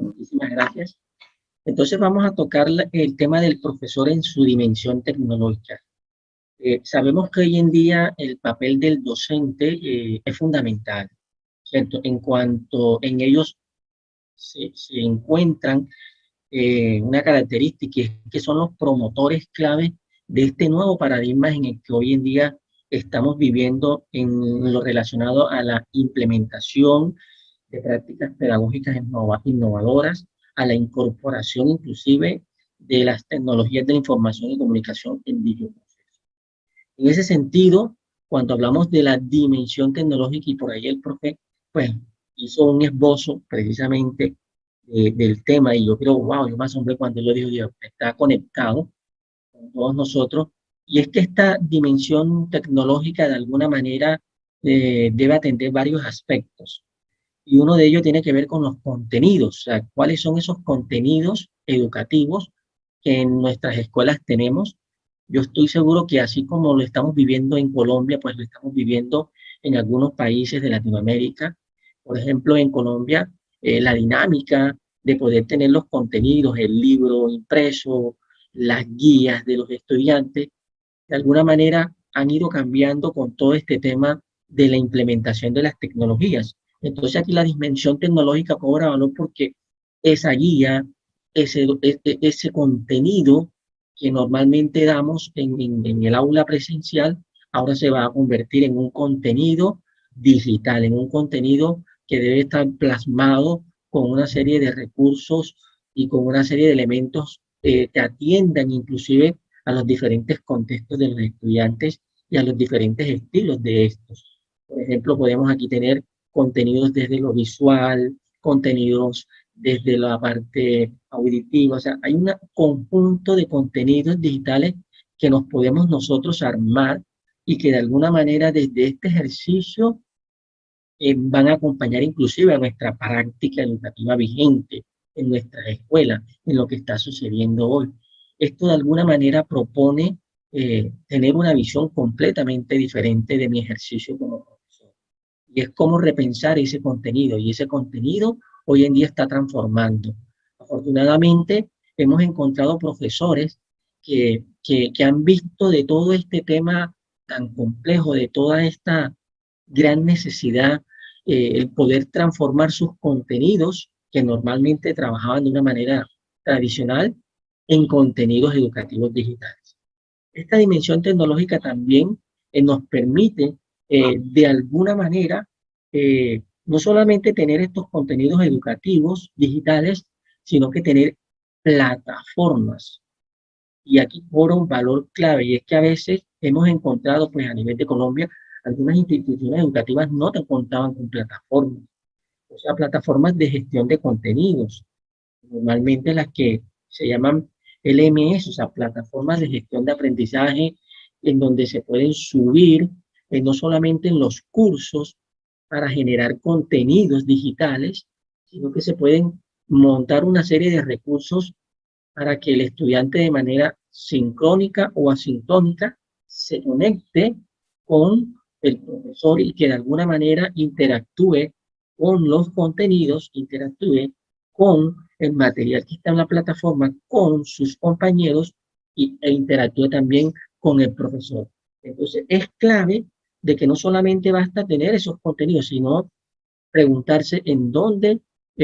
Muchísimas gracias. Entonces vamos a tocar el tema del profesor en su dimensión tecnológica. Sabemos que hoy en día el papel del docente es fundamental, ¿cierto? En cuanto en ellos se encuentran una característica, y es que son los promotores clave de este nuevo paradigma en el que hoy en día estamos viviendo en lo relacionado a la implementación de prácticas pedagógicas innovadoras, a la incorporación inclusive de las tecnologías de la información y comunicación en dicho proceso. En ese sentido, cuando hablamos de la dimensión tecnológica, y por ahí el profe pues hizo un esbozo precisamente del tema, y yo creo, wow, yo me asombré cuando él lo dijo, Dios, está conectado con todos nosotros, y es que esta dimensión tecnológica de alguna manera debe atender varios aspectos y uno de ellos tiene que ver con los contenidos, o sea, cuáles son esos contenidos educativos que en nuestras escuelas tenemos. Yo estoy seguro que así como lo estamos viviendo en Colombia, pues lo estamos viviendo en algunos países de Latinoamérica. Por ejemplo, en Colombia, la dinámica de poder tener los contenidos, el libro impreso, las guías de los estudiantes, de alguna manera han ido cambiando con todo este tema de la implementación de las tecnologías. Entonces aquí la dimensión tecnológica cobra valor porque esa guía, ese contenido que normalmente damos en el aula presencial, ahora se va a convertir en un contenido digital, en un contenido que debe estar plasmado con una serie de recursos y con una serie de elementos que atiendan inclusive a los diferentes contextos de los estudiantes y a los diferentes estilos de estos. Por ejemplo, podemos aquí tener contenidos desde lo visual, contenidos desde la parte auditiva, o sea, hay un conjunto de contenidos digitales que nos podemos nosotros armar y que de alguna manera desde este ejercicio van a acompañar inclusive a nuestra práctica educativa vigente en nuestras escuelas, en lo que está sucediendo hoy. Esto de alguna manera propone tener una visión completamente diferente de mi ejercicio como profesor. Y es cómo repensar ese contenido, y ese contenido hoy en día está transformando. Afortunadamente, hemos encontrado profesores que han visto de todo este tema tan complejo, de toda esta gran necesidad, el poder transformar sus contenidos que normalmente trabajaban de una manera tradicional en contenidos educativos digitales. Esta dimensión tecnológica también nos permite de alguna manera no solamente tener estos contenidos educativos digitales, sino que tener plataformas. Y aquí cobra un valor clave, y es que a veces hemos encontrado, pues a nivel de Colombia, algunas instituciones educativas no te contaban con plataformas, o sea, plataformas de gestión de contenidos, normalmente las que se llaman LMS, o sea, plataformas de gestión de aprendizaje, en donde se pueden subir no solamente en los cursos para generar contenidos digitales, sino que se pueden montar una serie de recursos para que el estudiante de manera sincrónica o asincrónica se conecte con el profesor y que de alguna manera interactúe con los contenidos, interactúe con el material que está en la plataforma, con sus compañeros e interactúe también con el profesor. Entonces, es clave de que no solamente basta tener esos contenidos, sino preguntarse en dónde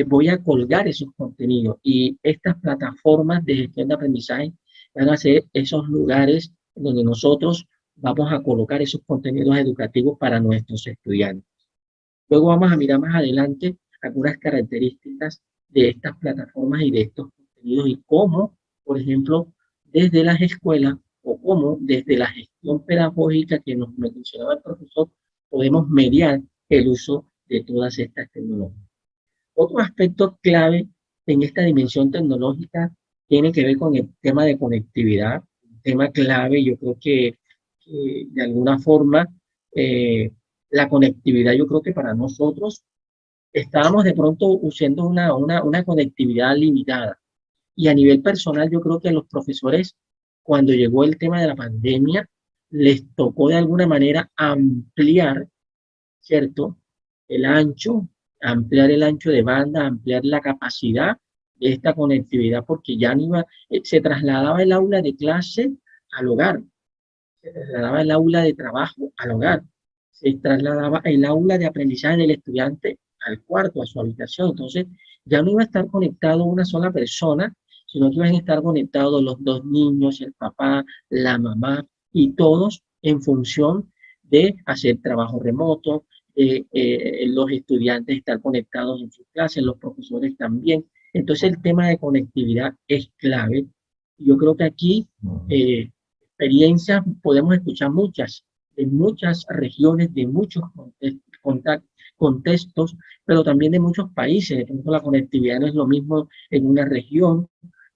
voy a colgar esos contenidos. Y estas plataformas de gestión de aprendizaje van a ser esos lugares donde nosotros vamos a colocar esos contenidos educativos para nuestros estudiantes. Luego vamos a mirar más adelante algunas características de estas plataformas y de estos contenidos y cómo, por ejemplo, desde las escuelas o cómo desde la gestión pedagógica que nos mencionaba el profesor, podemos mediar el uso de todas estas tecnologías. Otro aspecto clave en esta dimensión tecnológica tiene que ver con el tema de conectividad, un tema clave, yo creo que de alguna forma eh, la conectividad, yo creo que para nosotros estábamos de pronto usando una conectividad limitada. Y a nivel personal, yo creo que a los profesores, cuando llegó el tema de la pandemia, les tocó de alguna manera ampliar, ¿cierto? El ancho, ampliar el ancho de banda, ampliar la capacidad de esta conectividad, porque ya no iba, se trasladaba el aula de clase al hogar, se trasladaba el aula de trabajo al hogar, se trasladaba el aula de aprendizaje del estudiante al cuarto, a su habitación. Entonces, ya no iba a estar conectado una sola persona, sino que iban a estar conectados los dos niños, el papá, la mamá, y todos en función de hacer trabajo remoto, los estudiantes estar conectados en sus clases, los profesores también. Entonces, el tema de conectividad es clave. Yo creo que aquí experiencias podemos escuchar muchas, de muchas regiones, de muchos contextos, pero también de muchos países. Por ejemplo, la conectividad no es lo mismo en una región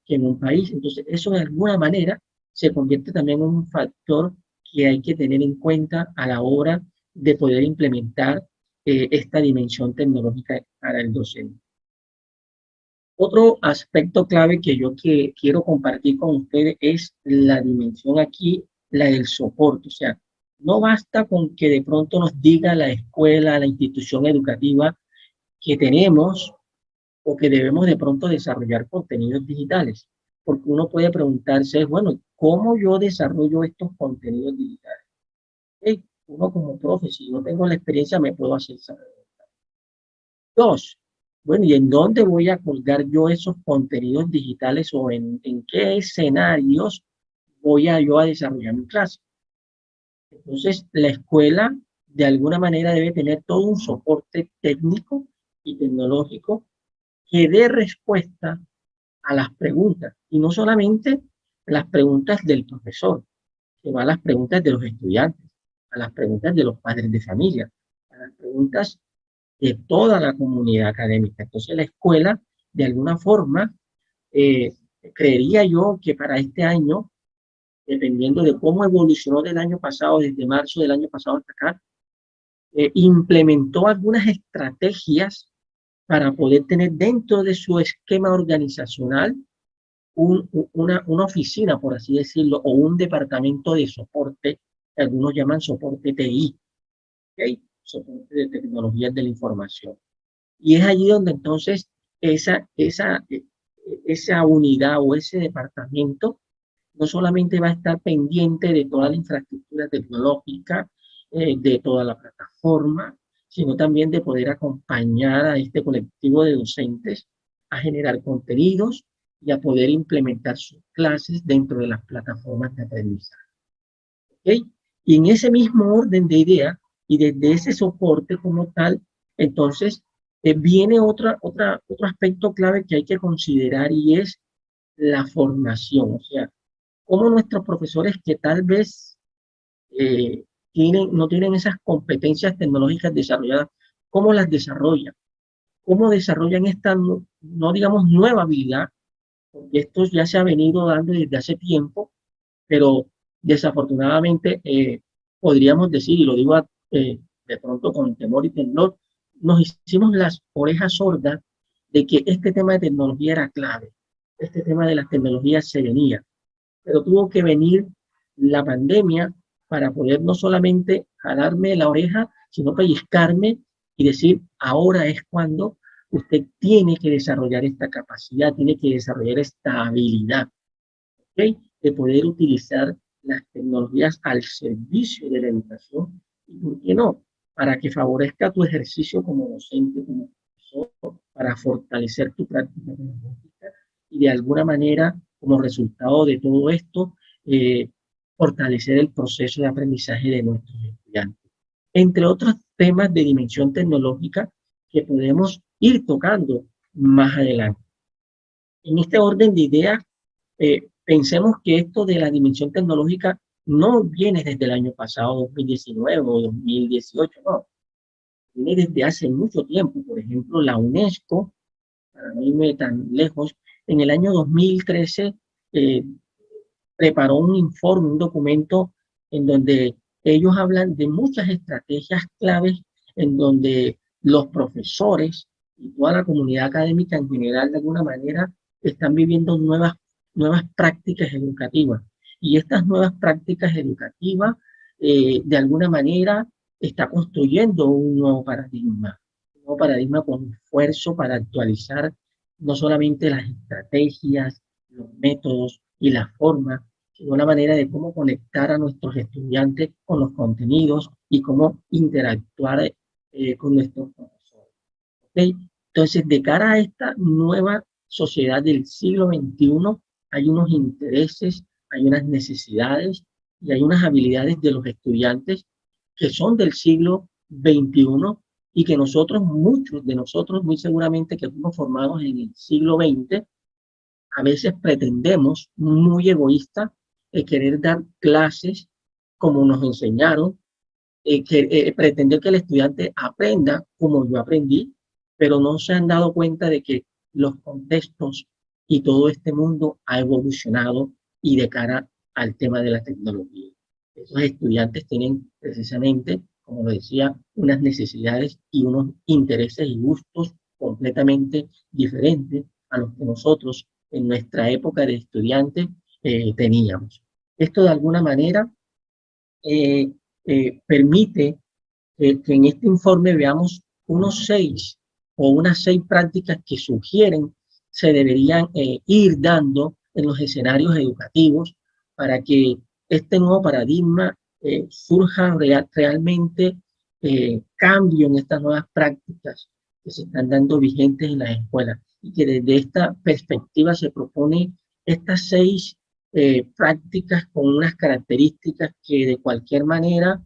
que en un país. Entonces, eso de alguna manera se convierte también en un factor que hay que tener en cuenta a la hora de poder implementar esta dimensión tecnológica para el docente. Otro aspecto clave que quiero compartir con ustedes es la dimensión aquí, la del soporte. O sea, no basta con que de pronto nos diga la escuela, la institución educativa que tenemos o que debemos de pronto desarrollar contenidos digitales. Porque uno puede preguntarse, bueno, ¿cómo yo desarrollo estos contenidos digitales? Hey, uno como profe, si no tengo la experiencia, me puedo hacer saber. Dos, bueno, ¿y en dónde voy a colgar yo esos contenidos digitales o en qué escenarios voy a yo a desarrollar mi clase? Entonces, la escuela de alguna manera debe tener todo un soporte técnico y tecnológico que dé respuesta a las preguntas, y no solamente las preguntas del profesor, sino a las preguntas de los estudiantes, a las preguntas de los padres de familia, a las preguntas de toda la comunidad académica. Entonces la escuela, de alguna forma, eh, creería yo que para este año, dependiendo de cómo evolucionó del año pasado, desde marzo del año pasado hasta acá, implementó algunas estrategias para poder tener dentro de su esquema organizacional una oficina, por así decirlo, o un departamento de soporte, que algunos llaman soporte TI, ¿okay? Soporte de tecnologías de la información. Y es allí donde entonces esa unidad o ese departamento no solamente va a estar pendiente de toda la infraestructura tecnológica, de toda la plataforma, sino también de poder acompañar a este colectivo de docentes a generar contenidos y a poder implementar sus clases dentro de las plataformas de aprendizaje. ¿Okay? Y en ese mismo orden de ideas y desde ese soporte como tal, entonces viene otro aspecto clave que hay que considerar y es la formación. O sea, cómo nuestros profesores que tal vez no tienen esas competencias tecnológicas desarrolladas, cómo las desarrollan, cómo desarrollan esta, no digamos nueva habilidad, porque esto ya se ha venido dando desde hace tiempo, pero desafortunadamente podríamos decir, y lo digo de pronto con temor y temblor, nos hicimos las orejas sordas de que este tema de tecnología era clave, este tema de las tecnologías se venía, pero tuvo que venir la pandemia para poder no solamente jalarme la oreja, sino pellizcarme y decir, ahora es cuando usted tiene que desarrollar esta capacidad, tiene que desarrollar esta habilidad, ¿okay? De poder utilizar las tecnologías al servicio de la educación y, ¿por qué no? Para que favorezca tu ejercicio como docente, como profesor, para fortalecer tu práctica pedagógica y de alguna manera, como resultado de todo esto, eh, fortalecer el proceso de aprendizaje de nuestros estudiantes. Entre otros temas de dimensión tecnológica que podemos ir tocando más adelante. En este orden de ideas, pensemos que esto de la dimensión tecnológica no viene desde el año pasado, 2019 o 2018, no. Viene desde hace mucho tiempo. Por ejemplo, la UNESCO, para no irme tan lejos, en el año 2013 eh, preparó un informe, un documento en donde ellos hablan de muchas estrategias claves en donde los profesores y toda la comunidad académica en general de alguna manera están viviendo nuevas prácticas educativas. Y estas nuevas prácticas educativas de alguna manera está construyendo un nuevo paradigma con esfuerzo para actualizar no solamente las estrategias, los métodos y las formas, sino la manera de cómo conectar a nuestros estudiantes con los contenidos y cómo interactuar con nuestros profesores. ¿Okay? Entonces, de cara a esta nueva sociedad del siglo XXI, hay unos intereses, hay unas necesidades y hay unas habilidades de los estudiantes que son del siglo XXI y que nosotros, muchos de nosotros, muy seguramente que fuimos formados en el siglo XX, a veces pretendemos, muy egoísta, querer dar clases como nos enseñaron, pretender que el estudiante aprenda como yo aprendí, pero no se han dado cuenta de que los contextos y todo este mundo ha evolucionado y de cara al tema de la tecnología. Esos estudiantes tienen precisamente, como lo decía, unas necesidades y unos intereses y gustos completamente diferentes a los que nosotros en nuestra época de estudiante teníamos. Esto de alguna manera eh, permite que en este informe veamos unos 6 o unas 6 prácticas que sugieren se deberían ir dando en los escenarios educativos para que este nuevo paradigma surja realmente cambio en estas nuevas prácticas que se están dando vigentes en las escuelas y que desde esta perspectiva se propone estas 6 prácticas con unas características que de cualquier manera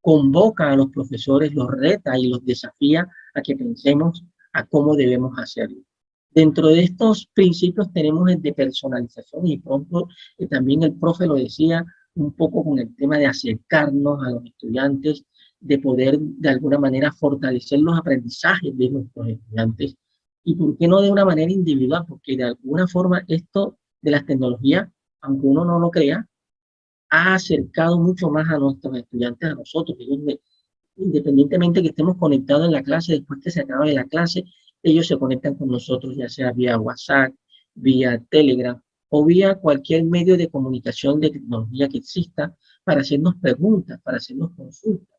convoca a los profesores, los reta y los desafía a que pensemos a cómo debemos hacerlo. Dentro de estos principios tenemos el de personalización y pronto también el profe lo decía un poco con el tema de acercarnos a los estudiantes, de poder de alguna manera fortalecer los aprendizajes de nuestros estudiantes y por qué no de una manera individual, porque de alguna forma esto de las tecnologías, aunque uno no lo crea, ha acercado mucho más a nuestros estudiantes a nosotros. Ellos, independientemente que estemos conectados en la clase, después que se acabe la clase, ellos se conectan con nosotros, ya sea vía WhatsApp, vía Telegram o vía cualquier medio de comunicación de tecnología que exista para hacernos preguntas, para hacernos consultas.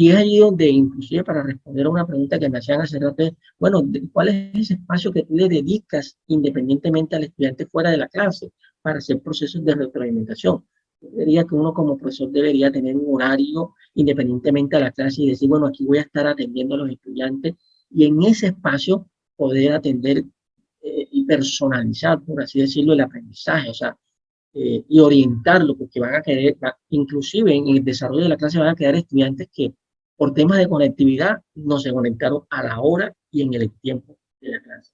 Y es allí donde, inclusive para responder a una pregunta que me hacían hace rato, bueno, ¿cuál es ese espacio que tú le dedicas independientemente al estudiante fuera de la clase para hacer procesos de retroalimentación? Yo diría que uno como profesor debería tener un horario independientemente a la clase y decir, bueno, aquí voy a estar atendiendo a los estudiantes y en ese espacio poder atender y personalizar, por así decirlo, el aprendizaje, o sea, y orientarlo, porque van a querer, inclusive en el desarrollo de la clase van a quedar estudiantes que por temas de conectividad no se conectaron a la hora y en el tiempo de la clase.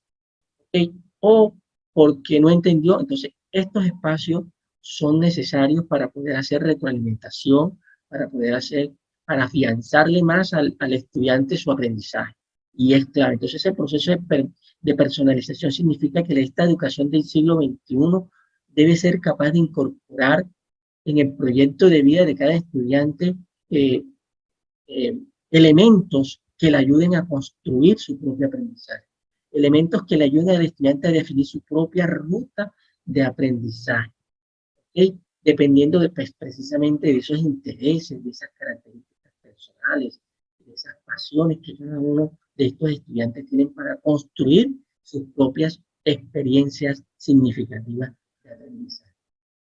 ¿Okay? O porque no entendió, entonces estos espacios son necesarios para poder hacer retroalimentación, para poder hacer, para afianzarle más al estudiante su aprendizaje. Y es claro, entonces el proceso de personalización significa que esta educación del siglo XXI debe ser capaz de incorporar en el proyecto de vida de cada estudiante eh, elementos que le ayuden a construir su propio aprendizaje, elementos que le ayuden al estudiante a definir su propia ruta de aprendizaje, ¿okay? Dependiendo de, pues, precisamente de esos intereses, de esas características personales, de esas pasiones que cada uno de estos estudiantes tienen para construir sus propias experiencias significativas de aprendizaje.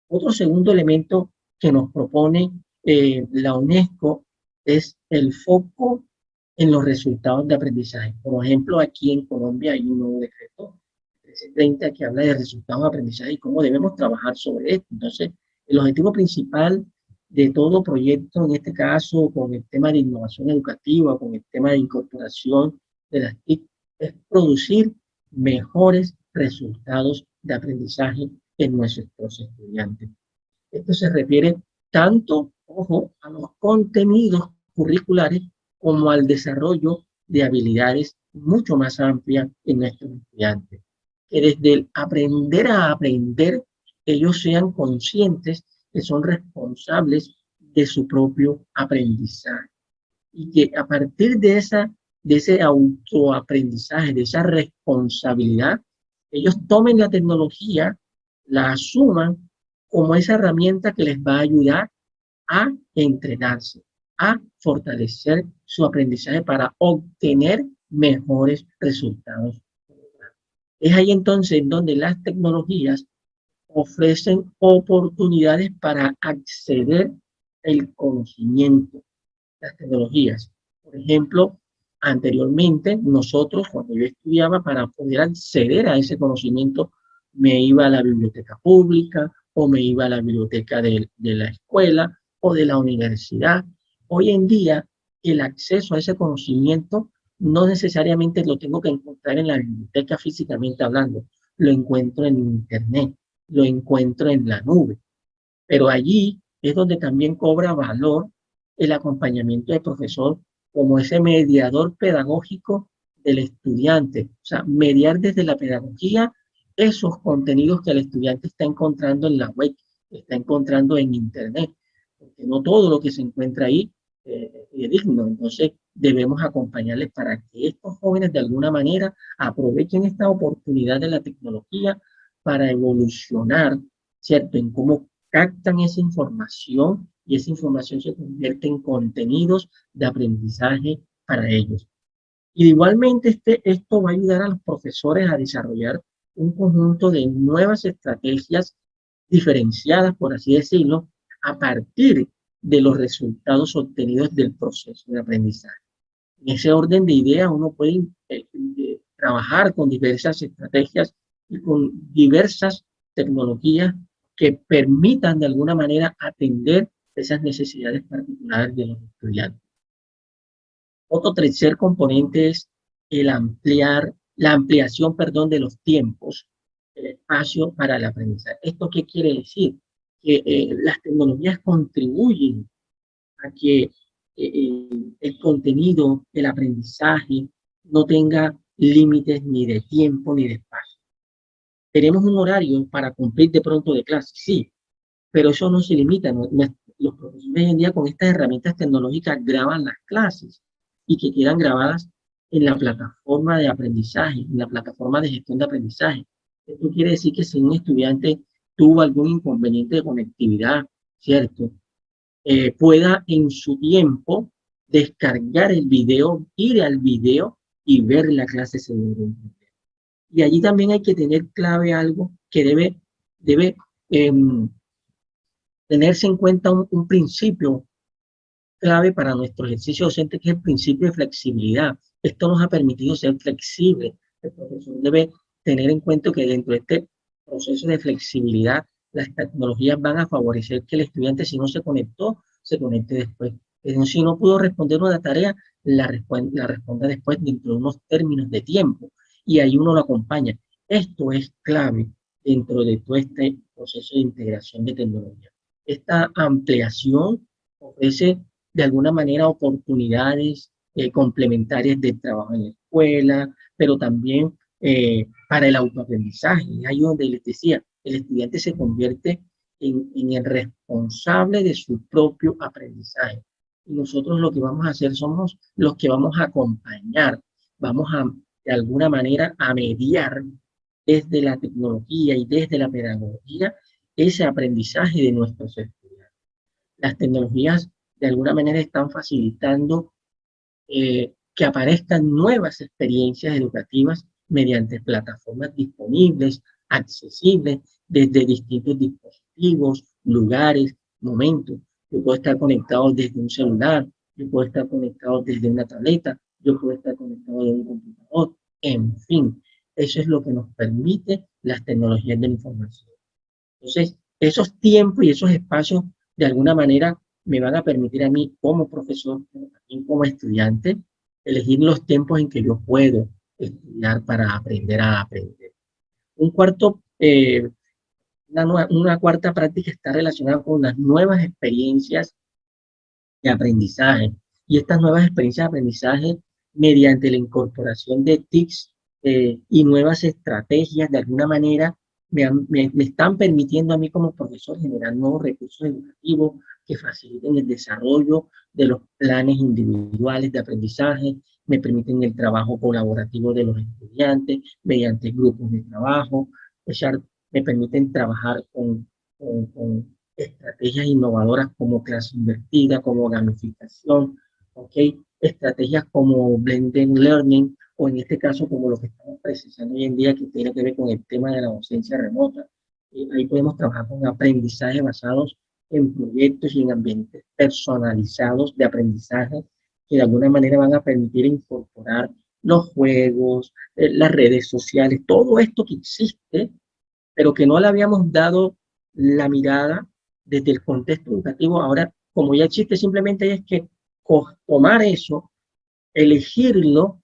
Otro segundo elemento que nos propone la UNESCO es el foco en los resultados de aprendizaje. Por ejemplo, aquí en Colombia hay un nuevo decreto 1330 que habla de resultados de aprendizaje y cómo debemos trabajar sobre esto. Entonces, el objetivo principal de todo proyecto, en este caso con el tema de innovación educativa, con el tema de incorporación de las TIC, es producir mejores resultados de aprendizaje en nuestros estudiantes. Esto se refiere tanto, ojo, a los contenidos curriculares como al desarrollo de habilidades mucho más amplias en nuestros estudiantes. Que desde el aprender a aprender, ellos sean conscientes que son responsables de su propio aprendizaje. Y que a partir de ese autoaprendizaje, de esa responsabilidad, ellos tomen la tecnología, la asuman como esa herramienta que les va a ayudar a entrenarse, a fortalecer su aprendizaje para obtener mejores resultados. Es ahí entonces donde las tecnologías ofrecen oportunidades para acceder al conocimiento. Las tecnologías. Por ejemplo, anteriormente nosotros, cuando yo estudiaba, para poder acceder a ese conocimiento, me iba a la biblioteca pública o me iba a la biblioteca de la escuela o de la universidad. Hoy en día, el acceso a ese conocimiento no necesariamente lo tengo que encontrar en la biblioteca físicamente hablando, lo encuentro en internet, lo encuentro en la nube. Pero allí es donde también cobra valor el acompañamiento del profesor como ese mediador pedagógico del estudiante. O sea, mediar desde la pedagogía esos contenidos que el estudiante está encontrando en la web, está encontrando en internet. Porque no todo lo que se encuentra ahí es digno. Entonces, debemos acompañarles para que estos jóvenes de alguna manera aprovechen esta oportunidad de la tecnología para evolucionar, ¿cierto? En cómo captan esa información y esa información se convierte en contenidos de aprendizaje para ellos. Y igualmente esto va a ayudar a los profesores a desarrollar un conjunto de nuevas estrategias diferenciadas, por así decirlo, a partir de los resultados obtenidos del proceso de aprendizaje. En ese orden de ideas uno puede trabajar con diversas estrategias y con diversas tecnologías que permitan de alguna manera atender esas necesidades particulares de los estudiantes. Otro tercer componente es la ampliación, perdón, de los tiempos, el espacio para el aprendizaje. ¿Esto qué quiere decir? Que las tecnologías contribuyen a que el contenido, el aprendizaje, no tenga límites ni de tiempo ni de espacio. Tenemos un horario para cumplir de pronto de clase, sí, pero eso no se limita. Los profesores hoy en día con estas herramientas tecnológicas graban las clases y que quedan grabadas en la plataforma de aprendizaje, en la plataforma de gestión de aprendizaje. Esto quiere decir que si un estudiante tuvo algún inconveniente de conectividad, ¿cierto? Pueda en su tiempo descargar el video, ir al video y ver la clase seguro. Y allí también hay que tener clave algo que debe eh, tenerse en cuenta un principio clave para nuestro ejercicio docente, que es el principio de flexibilidad. Esto nos ha permitido ser flexibles. El profesor debe tener en cuenta que dentro de este proceso de flexibilidad, las tecnologías van a favorecer que el estudiante, si no se conectó, se conecte después. Pero si no pudo responder una tarea, la responda después dentro de unos términos de tiempo. Y ahí uno lo acompaña. Esto es clave dentro de todo este proceso de integración de tecnología. Esta ampliación ofrece de alguna manera oportunidades complementarias de trabajo en la escuela, pero también para el autoaprendizaje. Ahí donde les decía, el estudiante se convierte en el responsable de su propio aprendizaje. Y nosotros lo que vamos a hacer somos los que vamos a acompañar, vamos a, de alguna manera, a mediar desde la tecnología y desde la pedagogía ese aprendizaje de nuestros estudiantes. Las tecnologías de alguna manera están facilitando que aparezcan nuevas experiencias educativas mediante plataformas disponibles, accesibles desde distintos dispositivos, lugares, momentos. Yo puedo estar conectado desde un celular, yo puedo estar conectado desde una tableta, yo puedo estar conectado desde un computador, en fin, eso es lo que nos permite las tecnologías de la información. Entonces, esos tiempos y esos espacios, de alguna manera, me van a permitir a mí como profesor, pero también como estudiante, elegir los tiempos en que yo puedo estudiar para aprender a aprender. Un cuarto, una cuarta práctica está relacionada con las nuevas experiencias de aprendizaje. Y estas nuevas experiencias de aprendizaje, mediante la incorporación de TICs y nuevas estrategias, de alguna manera, me están permitiendo a mí como profesor generar nuevos recursos educativos que faciliten el desarrollo de los planes individuales de aprendizaje, me permiten el trabajo colaborativo de los estudiantes mediante grupos de trabajo, o sea, me permiten trabajar con estrategias innovadoras como clase invertida, como gamificación, ¿ok? Estrategias como blended learning o en este caso como lo que estamos precisando hoy en día, que tiene que ver con el tema de la docencia remota. Ahí podemos trabajar con aprendizaje basados en proyectos y en ambientes personalizados de aprendizaje que de alguna manera van a permitir incorporar los juegos, las redes sociales, todo esto que existe, pero que no le habíamos dado la mirada desde el contexto educativo. Ahora, como ya existe, simplemente es que tomar eso, elegirlo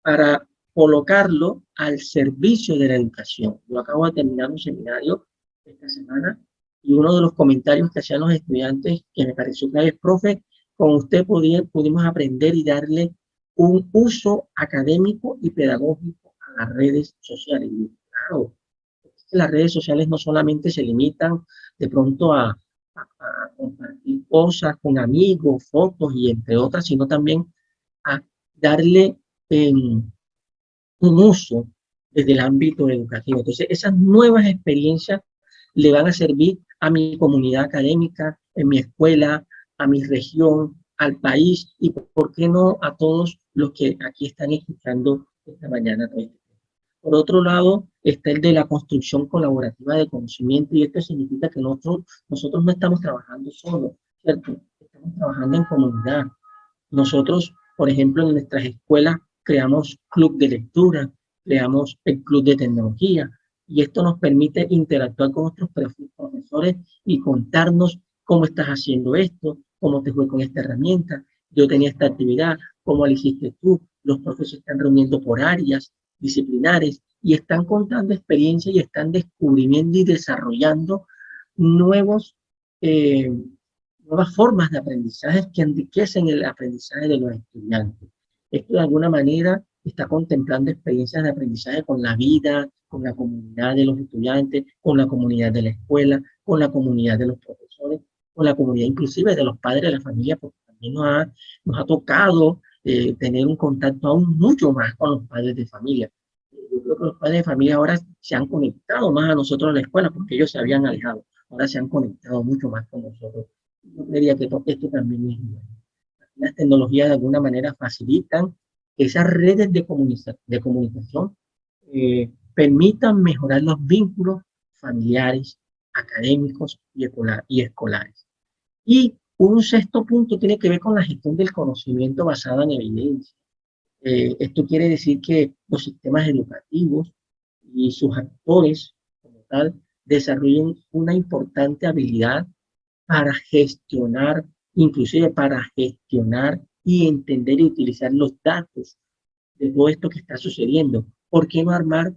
para colocarlo al servicio de la educación. Yo acabo de terminar un seminario esta semana y uno de los comentarios que hacían los estudiantes que me pareció clave es: profe, con usted pudimos aprender y darle un uso académico y pedagógico a las redes sociales. Y claro, las redes sociales no solamente se limitan de pronto a compartir cosas con amigos, fotos y entre otras, sino también a darle un uso desde el ámbito educativo. Entonces, esas nuevas experiencias le van a servir a mi comunidad académica, en mi escuela, a mi región, al país y, ¿por qué no, a todos los que aquí están escuchando esta mañana? Por otro lado, está el de la construcción colaborativa de conocimiento, y esto significa que nosotros no estamos trabajando solos, ¿cierto? Estamos trabajando en comunidad. Nosotros, por ejemplo, en nuestras escuelas creamos club de lectura, creamos el club de tecnología, y esto nos permite interactuar con otros profesores y contarnos cómo estás haciendo esto, cómo te fue con esta herramienta, yo tenía esta actividad, cómo la hiciste tú. Los profesores están reuniendo por áreas disciplinares y están contando experiencias y están descubriendo y desarrollando nuevos eh, nuevas formas de aprendizaje que enriquecen el aprendizaje de los estudiantes. Esto de alguna manera está contemplando experiencias de aprendizaje con la vida, con la comunidad de los estudiantes, con la comunidad de la escuela, con la comunidad de los profesores, con la comunidad inclusive de los padres de la familia, porque también nos ha tocado tener un contacto aún mucho más con los padres de familia. Yo creo que los padres de familia ahora se han conectado más a nosotros en la escuela porque ellos se habían alejado. Ahora se han conectado mucho más con nosotros. Yo creería que esto también es bueno. Las tecnologías de alguna manera facilitan que esas redes de comunicación permitan mejorar los vínculos familiares, académicos y escolares. Y un sexto punto tiene que ver con la gestión del conocimiento basada en evidencia. Esto quiere decir que los sistemas educativos y sus actores, como tal, desarrollen una importante habilidad para gestionar, inclusive para gestionar y entender y utilizar los datos de todo esto que está sucediendo. ¿Por qué no armar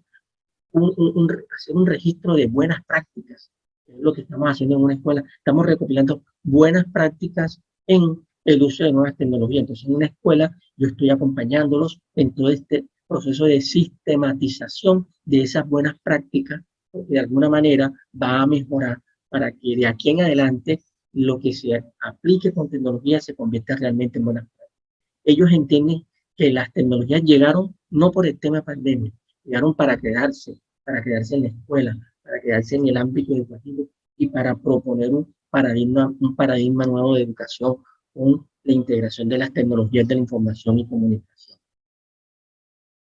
hacer un registro de buenas prácticas? Es lo que estamos haciendo en una escuela. Estamos recopilando buenas prácticas en el uso de nuevas tecnologías. Entonces, en una escuela yo estoy acompañándolos en todo este proceso de sistematización de esas buenas prácticas, porque de alguna manera va a mejorar para que de aquí en adelante lo que se aplique con tecnología se convierta realmente en buenas prácticas. Ellos entienden que las tecnologías llegaron no por el tema pandemia, llegaron para quedarse en la escuela, para quedarse en el ámbito educativo y para proponer un paradigma nuevo de educación con la integración de las tecnologías de la información y comunicación.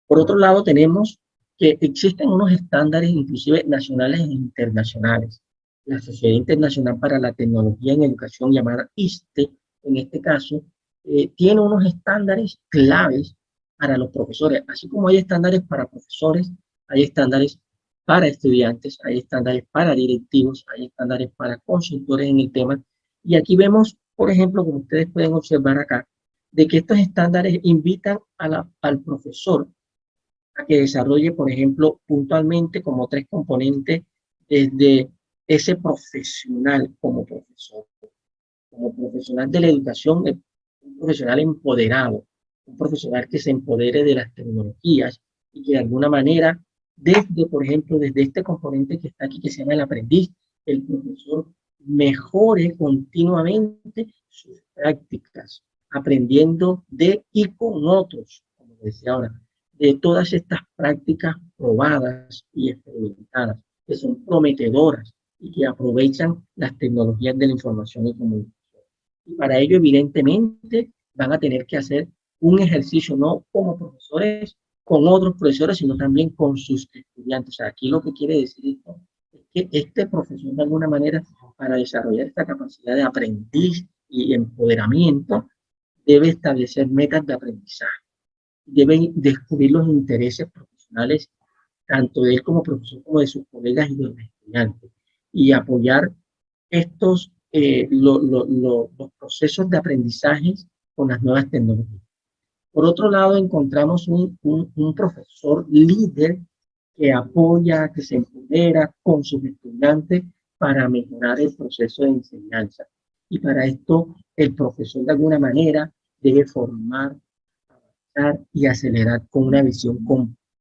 Por otro lado, tenemos que existen unos estándares, inclusive nacionales e internacionales. La Sociedad Internacional para la Tecnología en Educación, llamada ISTE, en este caso, tiene unos estándares claves para los profesores. Así como hay estándares para profesores, hay estándares para estudiantes, hay estándares para directivos, hay estándares para consultores en el tema. Y aquí vemos, por ejemplo, como ustedes pueden observar acá, de que estos estándares invitan al profesor a que desarrolle, por ejemplo, puntualmente como tres componentes desde ese profesional como profesional de la educación, un profesional empoderado, un profesional que se empodere de las tecnologías y que de alguna manera, desde, por ejemplo, desde este componente que está aquí, que se llama el aprendiz, el profesor mejore continuamente sus prácticas, aprendiendo de y con otros, como decía ahora, de todas estas prácticas probadas y experimentadas, que son prometedoras y que aprovechan las tecnologías de la información y comunicación. Y para ello, evidentemente, van a tener que hacer un ejercicio no como profesores con otros profesores, sino también con sus estudiantes. O sea, aquí lo que quiere decir esto es que este profesor, de alguna manera, para desarrollar esta capacidad de aprendiz y empoderamiento, debe establecer metas de aprendizaje, debe descubrir los intereses profesionales, tanto de él como profesor, como de sus colegas y de los estudiantes, y apoyar los procesos de aprendizaje con las nuevas tecnologías. Por otro lado, encontramos un profesor líder que apoya, que se empodera con sus estudiantes para mejorar el proceso de enseñanza. Y para esto, el profesor de alguna manera debe formar, avanzar y acelerar con una visión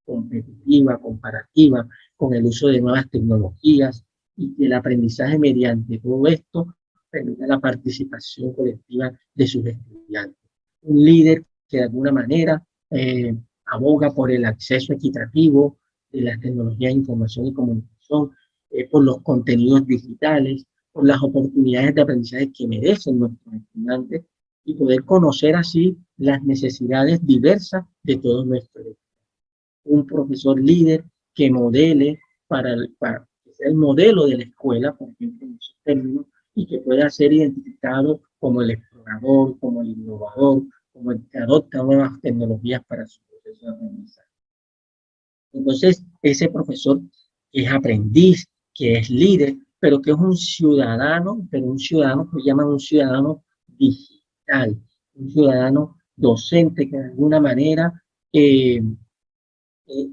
competitiva, comparativa, con el uso de nuevas tecnologías y que el aprendizaje mediante todo esto permita la participación colectiva de sus estudiantes. Un líder que de alguna manera aboga por el acceso equitativo de las tecnologías de información y comunicación, por los contenidos digitales, por las oportunidades de aprendizaje que merecen nuestros estudiantes y poder conocer así las necesidades diversas de todos nuestros estudiantes. Un profesor líder que modele para que sea el modelo de la escuela, por ejemplo, en esos términos, y que pueda ser identificado como el explorador, como el innovador, como el que adopta nuevas tecnologías para su proceso de aprendizaje. Entonces, ese profesor que es aprendiz, que es líder, pero que es un ciudadano, pero un ciudadano que llaman un ciudadano digital, un ciudadano docente que de alguna manera eh, eh,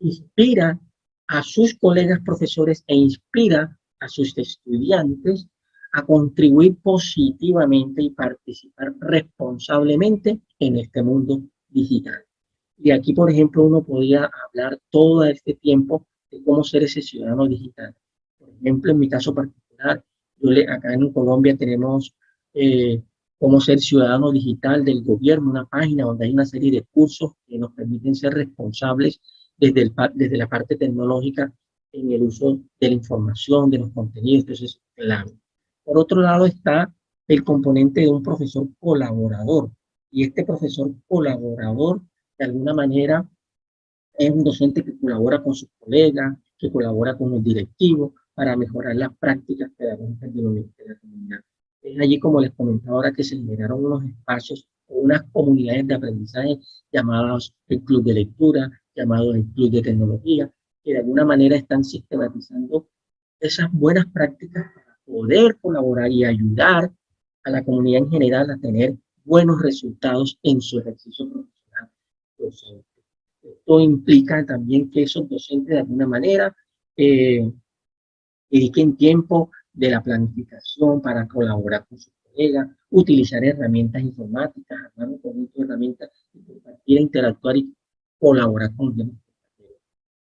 inspira a sus colegas profesores e inspira a sus estudiantes a contribuir positivamente y participar responsablemente en este mundo digital. Y aquí, por ejemplo, uno podría hablar todo este tiempo de cómo ser ese ciudadano digital. Por ejemplo, en mi caso particular, acá en Colombia tenemos cómo ser ciudadano digital del gobierno, una página donde hay una serie de cursos que nos permiten ser responsables desde la parte tecnológica en el uso de la información, de los contenidos. Entonces, claro. Por otro lado está el componente de un profesor colaborador. Y este profesor colaborador, de alguna manera, es un docente que colabora con sus colegas, que colabora con los directivos para mejorar las prácticas pedagógicas de la comunidad. Es allí, como les comentaba ahora, que se generaron unos espacios o unas comunidades de aprendizaje llamados el Club de Lectura, llamados el Club de Tecnología, que de alguna manera están sistematizando esas buenas prácticas para poder colaborar y ayudar a la comunidad en general a tener buenos resultados en su ejercicio profesional docente. Esto implica también que esos docentes de alguna manera eh, dediquen tiempo de la planificación para colaborar con sus colegas, utilizar herramientas informáticas, armar un conjunto de herramientas y compartir, interactuar y colaborar con los demás.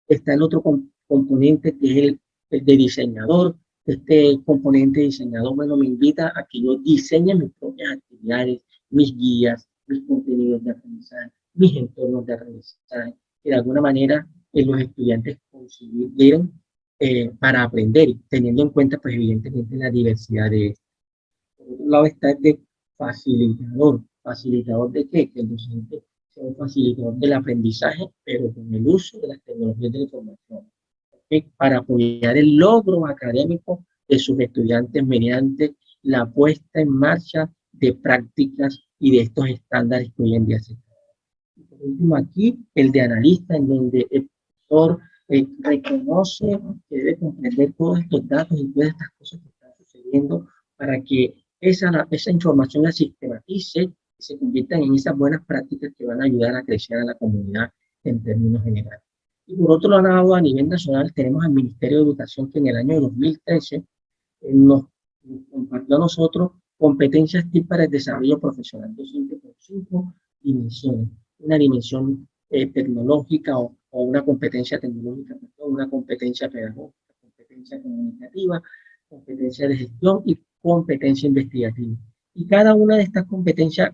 Está el otro componente que es el de diseñador. Este componente de diseñador, bueno, me invita a que yo diseñe mis propias actividades, mis guías, mis contenidos de aprendizaje, mis entornos de aprendizaje, que de alguna manera los estudiantes consideren para aprender, teniendo en cuenta, pues evidentemente, la diversidad de esto. Por otro lado está el de facilitador. ¿Facilitador de qué? Que el docente sea un facilitador del aprendizaje, pero con el uso de las tecnologías de la información, ¿okay? Para apoyar el logro académico de sus estudiantes mediante la puesta en marcha de prácticas y de estos estándares que hoy en día se trabajan. Y por último, aquí el de analista, en donde el profesor reconoce que debe comprender todos estos datos y todas estas cosas que están sucediendo para que esa información la sistematice y se conviertan en esas buenas prácticas que van a ayudar a crecer a la comunidad en términos generales. Y por otro lado, a nivel nacional, tenemos al Ministerio de Educación, que en el año 2013 nos compartió a nosotros competencias TIC para el desarrollo profesional docente por 5 dimensiones. Una dimensión tecnológica o una competencia tecnológica, una competencia pedagógica, competencia comunicativa, competencia de gestión y competencia investigativa. Y cada una de estas competencias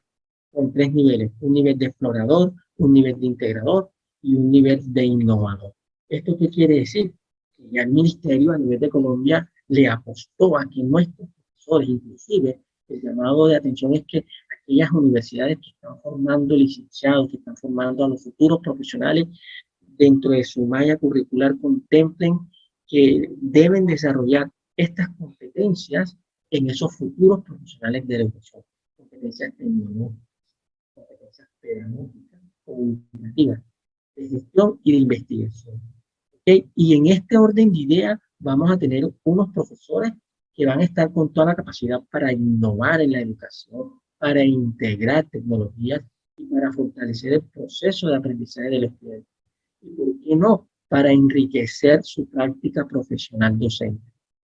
con 3 niveles: un nivel de explorador, un nivel de integrador y un nivel de innovador. ¿Esto qué quiere decir? Que ya el Ministerio a nivel de Colombia le apostó a que nuestros profesores, inclusive El llamado de atención es que aquellas universidades que están formando licenciados, que están formando a los futuros profesionales, dentro de su malla curricular contemplen que deben desarrollar estas competencias en esos futuros profesionales de la educación, competencias tecnológicas, competencias pedagógicas, comunicativas, de gestión y de investigación. ¿Okay? Y en este orden de ideas vamos a tener unos profesores que van a estar con toda la capacidad para innovar en la educación, para integrar tecnologías y para fortalecer el proceso de aprendizaje del estudiante. ¿Y por qué no? Para enriquecer su práctica profesional docente.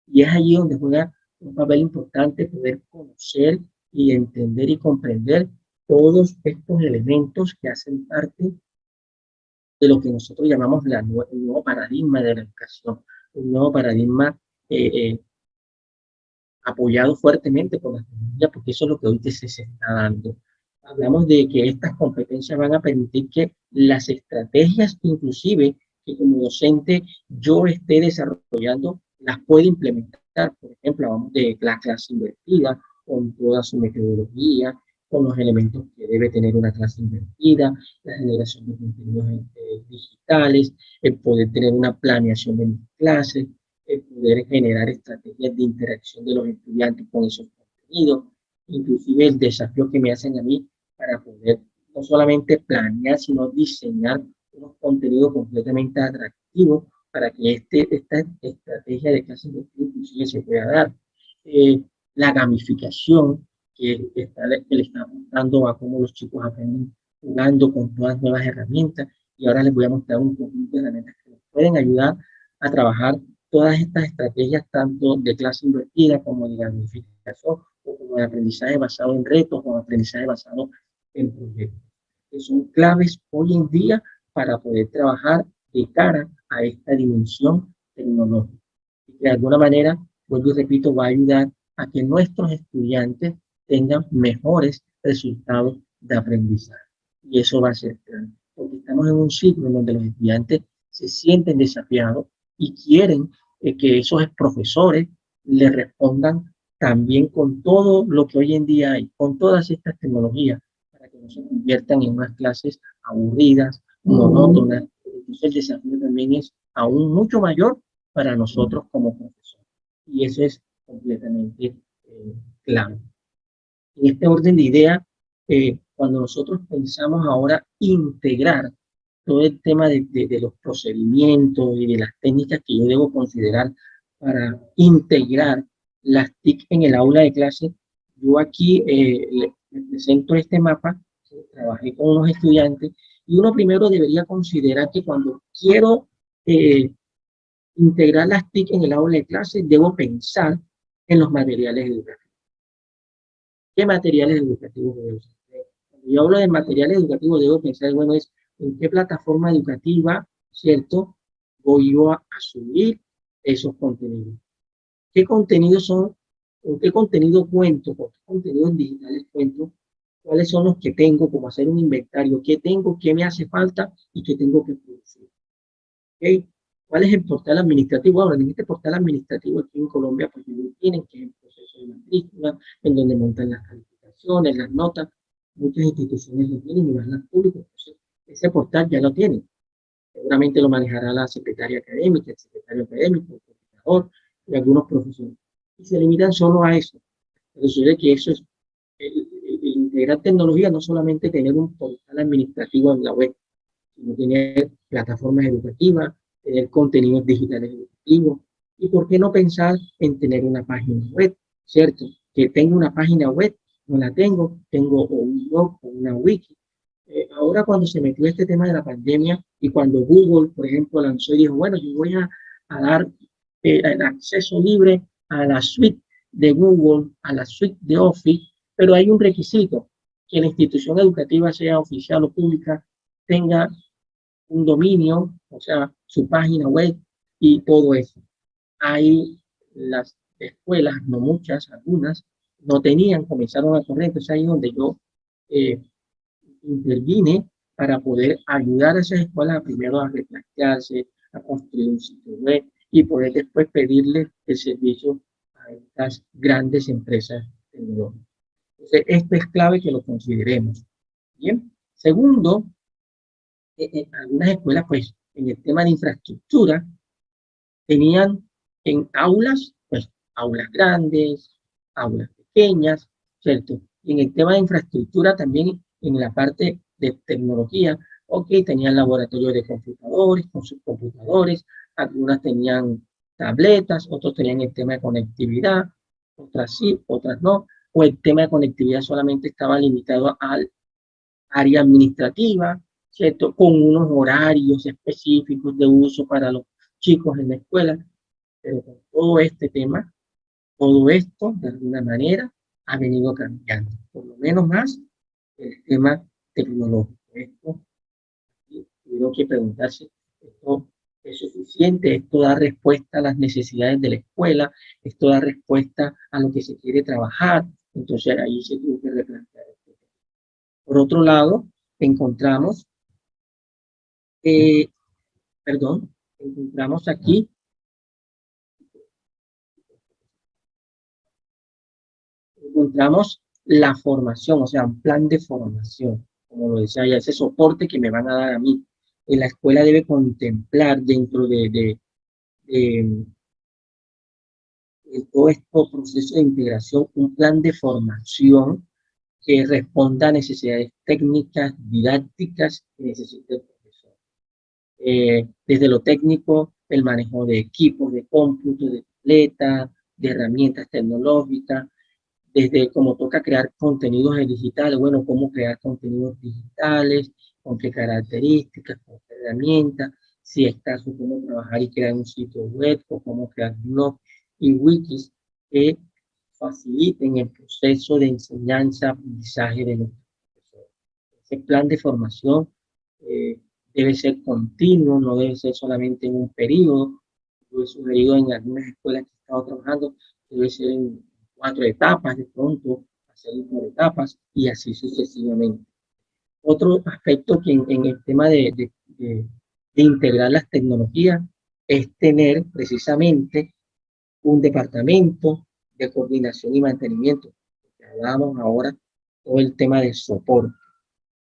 Y es allí donde juega un papel importante poder conocer y entender y comprender todos estos elementos que hacen parte de lo que nosotros llamamos el nuevo paradigma de la educación, un nuevo paradigma eh, eh, apoyado fuertemente por la tecnología, porque eso es lo que hoy se está dando. Hablamos de que estas competencias van a permitir que las estrategias, inclusive, que como docente yo esté desarrollando, las pueda implementar. Por ejemplo, hablamos de la clase invertida, con toda su metodología, con los elementos que debe tener una clase invertida, la generación de contenidos digitales, el poder tener una planeación de mis clases, el poder generar estrategias de interacción de los estudiantes con esos contenidos, inclusive el desafío que me hacen a mí para poder no solamente planear, sino diseñar unos contenidos completamente atractivos para que esta estrategia de clase inclusive se pueda dar. La gamificación que le está apuntando a cómo los chicos aprenden jugando con todas las nuevas herramientas, y ahora les voy a mostrar un conjunto de herramientas que les pueden ayudar a trabajar todas estas estrategias, tanto de clase invertida como de gamificación, o como de aprendizaje basado en retos o aprendizaje basado en proyectos, que son claves hoy en día para poder trabajar de cara a esta dimensión tecnológica. Y que de alguna manera, vuelvo y repito, va a ayudar a que nuestros estudiantes tengan mejores resultados de aprendizaje. Y eso va a ser clave, porque estamos en un ciclo en donde los estudiantes se sienten desafiados y quieren que esos profesores le respondan también con todo lo que hoy en día hay, con todas estas tecnologías, para que no se conviertan en unas clases aburridas, monótonas. Entonces el desafío también es aún mucho mayor para nosotros como profesores. Y eso es completamente claro. En este orden de ideas, cuando nosotros pensamos ahora integrar todo el tema de los procedimientos y de las técnicas que yo debo considerar para integrar las TIC en el aula de clase, yo aquí les presento este mapa, trabajé con unos estudiantes, y uno primero debería considerar que cuando quiero integrar las TIC en el aula de clase, debo pensar en los materiales educativos. ¿Qué materiales educativos debo usar? Cuando yo hablo de materiales educativos, debo pensar, bueno, es en qué plataforma educativa, ¿cierto?, voy yo a subir esos contenidos. ¿Qué contenidos son? ¿Con qué contenido cuento? ¿Con qué contenidos digitales cuento? ¿Cuáles son los que tengo? Como hacer un inventario. ¿Qué tengo? ¿Qué me hace falta? ¿Y qué tengo que producir? ¿Okay? ¿Cuál es el portal administrativo? Ahora, en este portal administrativo aquí en Colombia, pues ellos tienen que el proceso de matrícula, en donde montan las calificaciones, las notas. Muchas instituciones lo tienen y más las públicas. Entonces, ese portal ya lo tienen. Seguramente lo manejará la secretaria académica, el secretario académico, el coordinador y algunos profesores. Y se limitan solo a eso. Pero sucede que eso es el integrar tecnología, no solamente tener un portal administrativo en la web, sino tener plataformas educativas, tener contenidos digitales educativos, y por qué no pensar en tener una página web, ¿cierto? Que tenga una página web, no la tengo, tengo un blog o una wiki. Ahora cuando se metió este tema de la pandemia y cuando Google, por ejemplo, lanzó y dijo, bueno, yo voy a dar el acceso libre a la suite de Google, a la suite de Office, pero hay un requisito, que la institución educativa sea oficial o pública, tenga un dominio, o sea, su página web y todo eso. Hay las escuelas, no muchas, algunas, no tenían, comenzaron a correr, entonces ahí es donde yo eh, intervine para poder ayudar a esas escuelas primero a replantearse, a construir un sitio web y poder después pedirle el servicio a estas grandes empresas tecnológicas. Entonces, esto es clave que lo consideremos. Bien. Segundo, algunas escuelas, pues, en el tema de infraestructura, tenían en aulas, pues, aulas grandes, aulas pequeñas, ¿cierto? Y en el tema de infraestructura también, en la parte de tecnología, ok, tenían laboratorios de computadores, con sus computadores, algunas tenían tabletas, otros tenían el tema de conectividad, otras sí, otras no, o el tema de conectividad solamente estaba limitado al área administrativa, ¿cierto? Con unos horarios específicos de uso para los chicos en la escuela, pero con todo este tema, todo esto, de alguna manera, ha venido cambiando, por lo menos más el tema tecnológico. Esto, tuvieron que preguntarse, ¿esto es suficiente? ¿Esto da respuesta a las necesidades de la escuela? ¿Esto da respuesta a lo que se quiere trabajar? Entonces ahí se tuvo que replantear esto. Por otro lado, encontramos, eh, perdón, encontramos aquí, encontramos la formación, o sea, un plan de formación, como lo decía ya, ese soporte que me van a dar a mí. La escuela debe contemplar dentro de, de todo este proceso de integración un plan de formación que responda a necesidades técnicas, didácticas que necesita el profesor. Desde lo técnico, el manejo de equipos, de cómputo, de tabletas, de herramientas tecnológicas, desde cómo toca crear contenidos digitales, bueno, cómo crear contenidos digitales, con qué características, con qué herramientas, si es caso, cómo trabajar y crear un sitio web, o cómo crear blogs y wikis que faciliten el proceso de enseñanza, aprendizaje de los profesores. Ese plan de formación eh, debe ser continuo, no debe ser solamente en un periodo. Yo he sugerido en algunas escuelas que he estado trabajando, debe ser en 4 etapas, de pronto hacerlo por etapas y así sucesivamente. Otro aspecto que en el tema de integrar las tecnologías es tener precisamente un departamento de coordinación y mantenimiento. Hablábamos ahora todo el tema de soporte.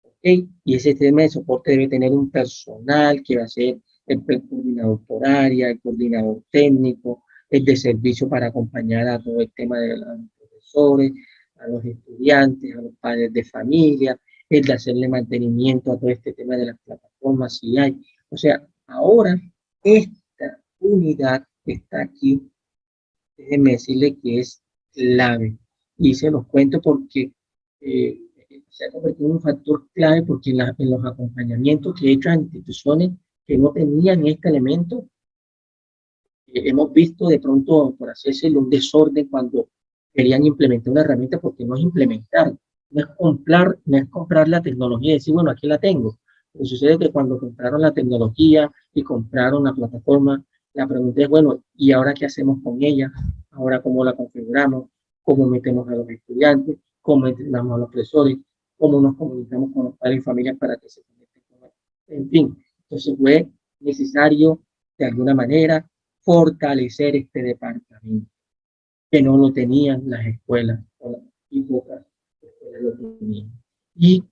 ¿Okay? Y ese tema de soporte debe tener un personal que va a ser el coordinador por área, el coordinador técnico, el de servicio para acompañar a todo el tema de los profesores, a los estudiantes, a los padres de familia, el de hacerle mantenimiento a todo este tema de las plataformas si hay. O sea, ahora esta unidad que está aquí, déjenme decirle que es clave. Y se los cuento porque eh, se ha convertido en un factor clave porque en los acompañamientos que he hecho a instituciones que no tenían este elemento, hemos visto de pronto, por así decirlo, un desorden cuando querían implementar una herramienta porque no es implementar, no es comprar la tecnología y decir, bueno, aquí la tengo. Pero sucede que cuando compraron la tecnología y compraron la plataforma, la pregunta es, bueno, ¿y ahora qué hacemos con ella? ¿Ahora cómo la configuramos? ¿Cómo metemos a los estudiantes? ¿Cómo entrenamos a los profesores? ¿Cómo nos comunicamos con los padres y familias para que se conecten con nosotros? En fin, entonces fue necesario de alguna manera fortalecer este departamento, que no lo tenían las escuelas, y pocas escuelas lo tenían. Y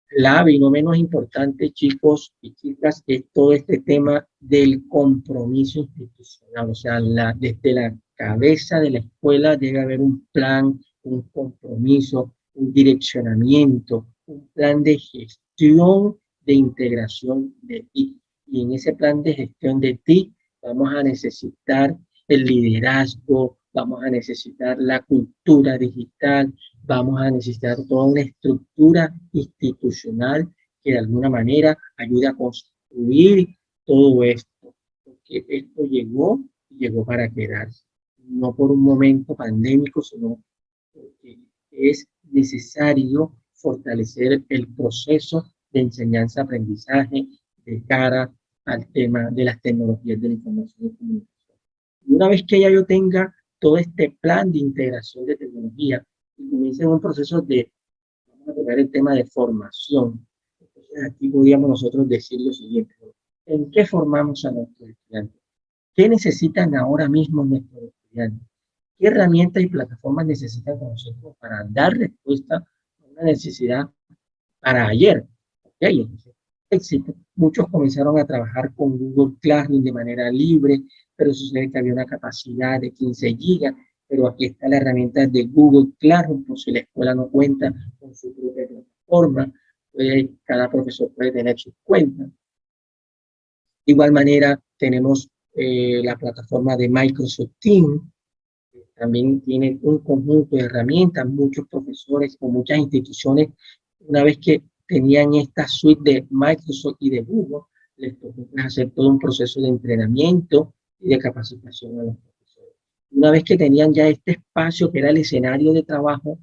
clave y no menos importante, chicos y chicas, es todo este tema del compromiso institucional. O sea, desde la cabeza de la escuela debe haber un plan, un compromiso, un direccionamiento, un plan de gestión de integración de TIC. Y en ese plan de gestión de TIC vamos a necesitar el liderazgo, vamos a necesitar la cultura digital, vamos a necesitar toda una estructura institucional que de alguna manera ayude a construir todo esto, porque esto llegó para quedarse, no por un momento pandémico, sino porque es necesario fortalecer el proceso de enseñanza-aprendizaje de cara al tema de las tecnologías de la información y comunicación. Y una vez que ya yo tenga todo este plan de integración de tecnología y comience en un proceso de, vamos a tocar el tema de formación. Entonces aquí podríamos nosotros decir lo siguiente, ¿en qué formamos a nuestros estudiantes? ¿Qué necesitan ahora mismo nuestros estudiantes? ¿Qué herramientas y plataformas necesitan conocer como para dar respuesta a una necesidad para ayer? ¿Ok? Entonces, muchos comenzaron a trabajar con Google Classroom de manera libre, pero sucede que había una capacidad de 15 gigas, pero aquí está la herramienta de Google Classroom, por si la escuela no cuenta con su propia plataforma, cada profesor puede tener su cuenta. De igual manera, tenemos la plataforma de Microsoft Teams, que también tiene un conjunto de herramientas. Muchos profesores o muchas instituciones, una vez que tenían esta suite de Microsoft y de Google, les tocó hacer todo un proceso de entrenamiento y de capacitación a los profesores. Una vez que tenían ya este espacio que era el escenario de trabajo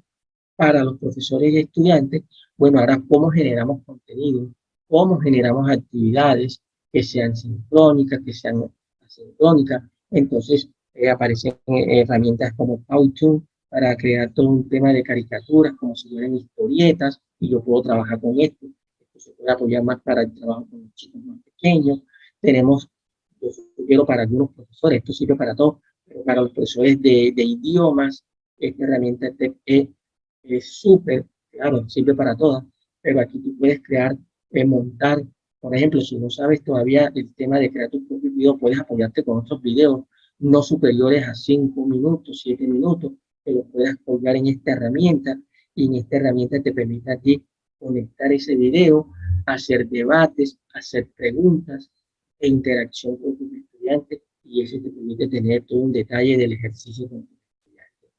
para los profesores y estudiantes, bueno, ahora cómo generamos contenido, cómo generamos actividades que sean sincrónicas, que sean asincrónicas. Entonces aparecen herramientas como Powtoon para crear todo un tema de caricaturas, como si fueran historietas, y yo puedo trabajar con esto. Esto se puede apoyar más para el trabajo con los chicos más pequeños. Tenemos, yo sugiero para algunos profesores, esto sirve para todos, pero para los profesores de idiomas, esta herramienta es súper, claro, sirve para todas, pero aquí tú puedes crear, montar, por ejemplo, si no sabes todavía el tema de crear tus propios videos, puedes apoyarte con otros videos no superiores a 5 minutos, 7 minutos, que los puedas colgar en esta herramienta, y en esta herramienta te permite a ti conectar ese video, hacer debates, hacer preguntas e interacción con tus estudiantes, y eso te permite tener todo un detalle del ejercicio con tus estudiantes.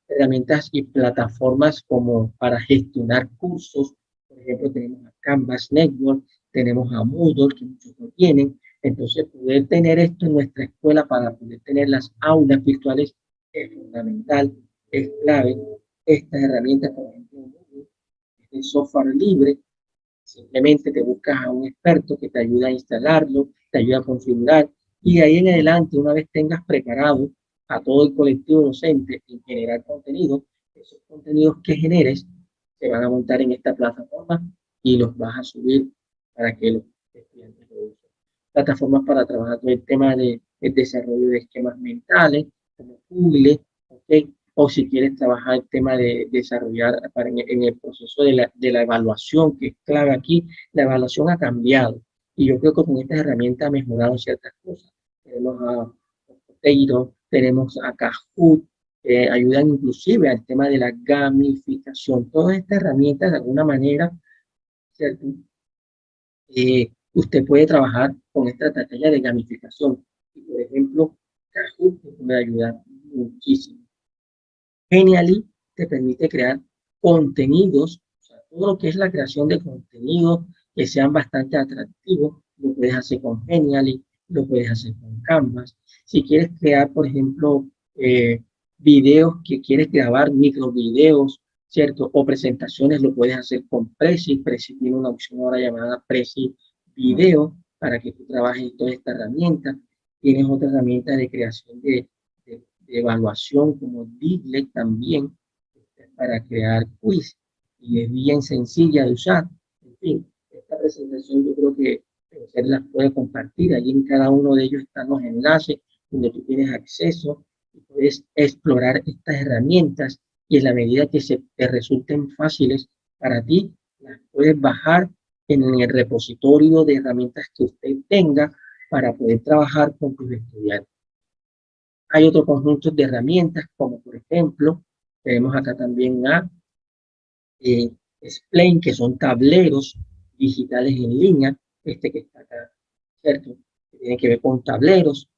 Herramientas y plataformas como para gestionar cursos. Por ejemplo, tenemos a Canvas Network, tenemos a Moodle, que muchos no tienen. Entonces, poder tener esto en nuestra escuela para poder tener las aulas virtuales es fundamental, es clave. Estas herramientas, por ejemplo, Moodle, es de software libre. Simplemente te buscas a un experto que te ayuda a instalarlo, te ayuda a configurar, y de ahí en adelante, una vez tengas preparado a todo el colectivo docente en generar contenido, esos contenidos que generes se van a montar en esta plataforma y los vas a subir para que los estudiantes lo usen. Plataformas para trabajar todo el tema de el desarrollo de esquemas mentales, como Google, ¿ok? O si quieres trabajar el tema de desarrollar en el proceso de la evaluación, que es clave aquí. La evaluación ha cambiado y yo creo que con estas herramientas ha mejorado ciertas cosas. Tenemos a Potato, tenemos a Kahoot, que ayudan inclusive al tema de la gamificación. Todas estas herramientas, de alguna manera, ¿cierto? Usted puede trabajar con esta estrategia de gamificación. Y, por ejemplo, Kahoot te puede ayudar muchísimo. Genially te permite crear contenidos, o sea, todo lo que es la creación de contenidos que sean bastante atractivos, lo puedes hacer con Genially, lo puedes hacer con Canvas. Si quieres crear, por ejemplo, videos que quieres grabar, microvideos, ¿cierto? O presentaciones, lo puedes hacer con Prezi. Prezi tiene una opción ahora llamada Prezi Video para que tú trabajes en toda esta herramienta. Tienes otra herramienta de creación de evaluación como Diglet también, para crear quiz, y es bien sencilla de usar. En fin, esta presentación yo creo que usted las puede compartir. Allí en cada uno de ellos están los enlaces donde tú tienes acceso y puedes explorar estas herramientas, y en la medida que se te resulten fáciles para ti, las puedes bajar en el repositorio de herramientas que usted tenga para poder trabajar con tus estudiantes. Hay otro conjunto de herramientas, como por ejemplo, tenemos acá también a eh, Explain, que son tableros digitales en línea, este que está acá, ¿cierto? Que tiene que ver con tableros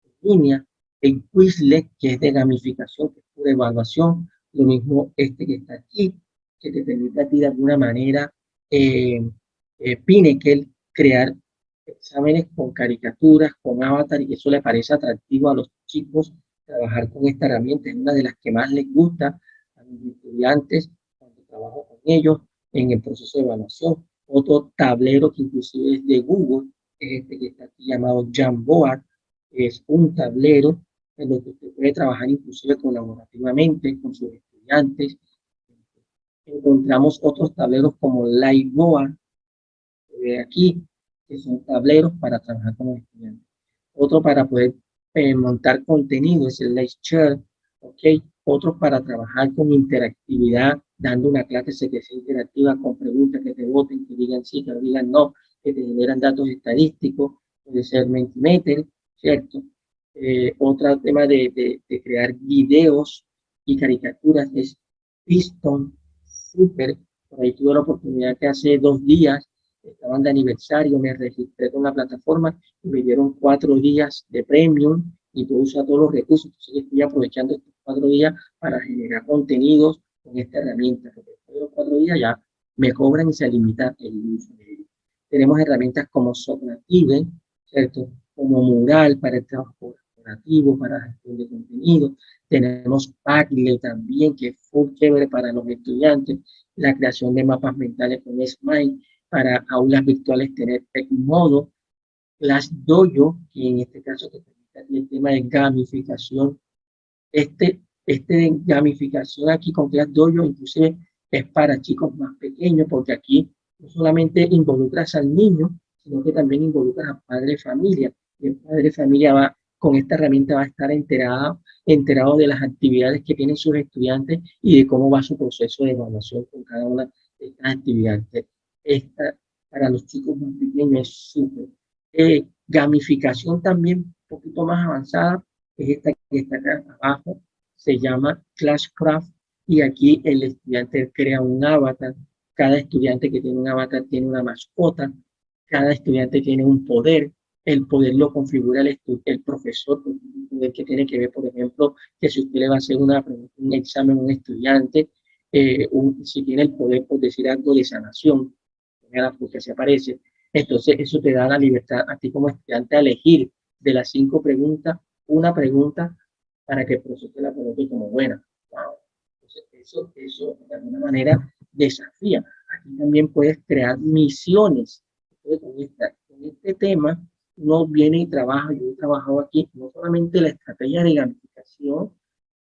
en línea. El Quizlet, que es de gamificación, que es pura evaluación. Lo mismo este que está aquí, que te permite a ti de alguna manera, Pinnacle, crear exámenes con caricaturas, con avatar, y eso le parece atractivo a los chicos. Trabajar con esta herramienta es una de las que más les gusta a mis estudiantes cuando trabajo con ellos en el proceso de evaluación. Otro tablero que inclusive es de Google es este que está aquí llamado Jamboard. Es un tablero en el que usted puede trabajar inclusive colaborativamente con sus estudiantes. Encontramos otros tableros como Lightboard, aquí, que son tableros para trabajar con los estudiantes. Otro para poder montar contenido es el Lightshare, ¿ok? Otros para trabajar con interactividad, dando una clase que sea interactiva con preguntas que te voten, que digan sí, que digan no, que te generan datos estadísticos, puede ser Mentimeter, ¿cierto? Otro tema de crear videos y caricaturas es Piston, Super. Por ahí tuve la oportunidad que hace 2 días estaban de aniversario, me registré con la plataforma y me dieron 4 días de premium y puedo usar todos los recursos. Entonces estoy aprovechando estos 4 días para generar contenidos con esta herramienta. Porque después de los 4 días ya me cobran y se limita el uso de ellos. Tenemos herramientas como Socrative, ¿cierto? Como Mural para el trabajo colaborativo, para la gestión de contenido. Tenemos Padlet también, que es full chévere para los estudiantes. La creación de mapas mentales con Smile para aulas virtuales tener modo. Class Dojo, que en este caso te permite el tema de gamificación. Este de gamificación aquí con Class Dojo inclusive es para chicos más pequeños, porque aquí no solamente involucras al niño, sino que también involucras a padre de familia. Y el padre de familia va, con esta herramienta va a estar enterado de las actividades que tienen sus estudiantes y de cómo va su proceso de evaluación con cada una de estas actividades. Esta, para los chicos más pequeños es súper. Gamificación también un poquito más avanzada es esta que está acá abajo, se llama Clashcraft y aquí el estudiante crea un avatar. Cada estudiante que tiene un avatar tiene una mascota, cada estudiante tiene un poder, el poder lo configura el profesor, un poder que tiene que ver, por ejemplo, que si usted le va a hacer un examen a un estudiante, si tiene el poder, por decir algo, de sanación, porque se aparece, entonces eso te da la libertad a ti como estudiante a elegir de las 5 preguntas, una pregunta para que el profesor te la coloque como buena. Wow. Entonces, eso de alguna manera desafía. Aquí también puedes crear misiones. Entonces, con este tema, uno viene y trabaja, yo he trabajado aquí, no solamente la estrategia de gamificación,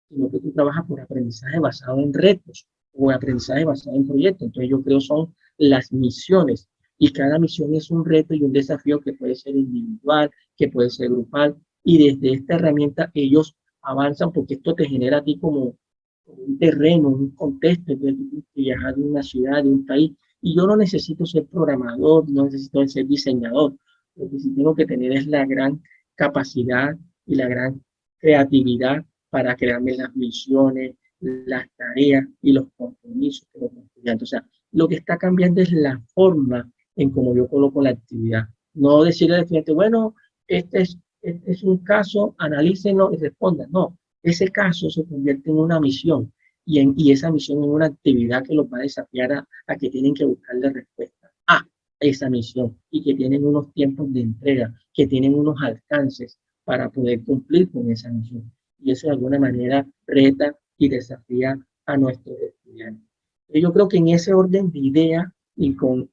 sino que tú trabajas por aprendizaje basado en retos o aprendizaje basado en proyectos. Entonces yo creo son las misiones y cada misión es un reto y un desafío que puede ser individual, que puede ser grupal y desde esta herramienta ellos avanzan porque esto te genera a ti como un terreno, un contexto, entonces tú tienes que viajar de una ciudad, de un país y yo no necesito ser programador, no necesito ser diseñador, lo que sí tengo que tener es la gran capacidad y la gran creatividad para crearme las misiones, las tareas y los compromisos que los estudiantes. O sea, lo que está cambiando es la forma en cómo yo coloco la actividad. No decirle al estudiante, bueno, este es un caso, analícenlo y respondan. No, ese caso se convierte en una misión y esa misión en una actividad que los va a desafiar a que tienen que buscarle respuesta a esa misión y que tienen unos tiempos de entrega, que tienen unos alcances para poder cumplir con esa misión. Y eso de alguna manera reta y desafía a nuestros estudiantes. Y yo creo que en ese orden de ideas y con